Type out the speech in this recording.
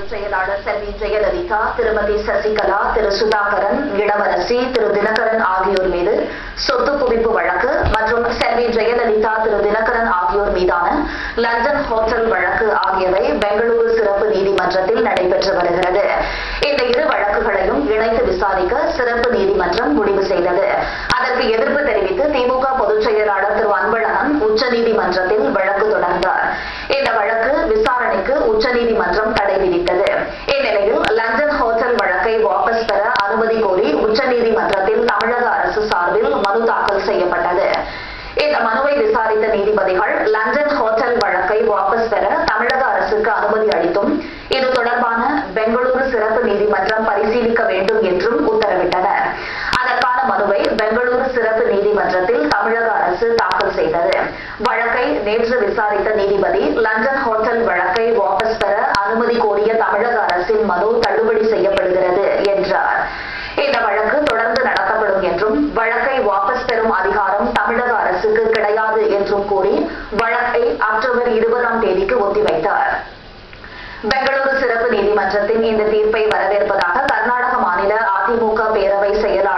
பொதுச் செயலாளர் செல்வி ஜெயலலிதா, திருமதி சசிகலா, திரு சுதாகரன், இளவரசி, திரு தினகரன் ஆகியோர் மீது சொத்து குவிப்பு வழக்கு மற்றும் செல்வி ஜெயலலிதா, திரு தினகரன் ஆகியோர் மீதான லண்டன் ஹோட்டல் வழக்கு ஆகியவை பெங்களூரு சிறப்பு நீதிமன்றத்தில் நடைபெற்று வருகிறது. இந்த இரு வழக்குகளையும் இணைத்து விசாரிக்க சிறப்பு நீதிமன்றம் முடிவு செய்தது. அதற்கு எதிர்ப்பு தெரிவித்து திமுக பொதுச் செயலாளர் திரு அன்பழகன் உச்சநீதிமன்றத்தில் வழக்கு தொடர்ந்தார். இந்த வழக்கு விசாரணைக்கு உச்சநீதிமன்றம் தடை விதித்தது. இந்நிலையில் லண்டன் ஹோட்டல் வழக்கை வாபஸ் பெற அனுமதி கோரி உச்சநீதிமன்றத்தில் தமிழக அரசு சார்பில் மனு தாக்கல் செய்யப்பட்டது. இந்த மனுவை விசாரித்த நீதிபதிகள் லண்டன் ஹோட்டல் வழக்கை வாபஸ் பெற தமிழக அரசுக்கு அனுமதி அளித்தும் இது தொடர்பான பெங்களூரு சிறப்பு நீதிமன்றம் பரிசீலிக்க வேண்டும் என்றும் உத்தரவிட்டனர். அதற்கான மனுவை பெங்களூரு சிறப்பு நீதிமன்றத்தில் தமிழக அரசு தாக்கல் செய்தது. வழக்கை நேற்று விசாரித்த நீதிபதி லண்டன் ஹோட்டல் வழக்கை வாபஸ் பெற அனுமதி கோரிய தமிழக அரசின் மனு தள்ளுபடி செய்யப்படுகிறது என்றார். இந்த வழக்கு தொடர்ந்து நடத்தப்படும் என்றும் வழக்கை வாபஸ் பெறும் அதிகாரம் தமிழக அரசுக்கு கிடையாது என்றும் கூறி வழக்கை அக்டோபர் 20ஆம் தேதிக்கு ஒத்திவைத்தார். பெங்களூரு சிறப்பு நீதிமன்றத்தின் இந்த தீர்ப்பை வரவேற்பதாக கர்நாடக மாநில அதிமுக பேரவை செயலாளர்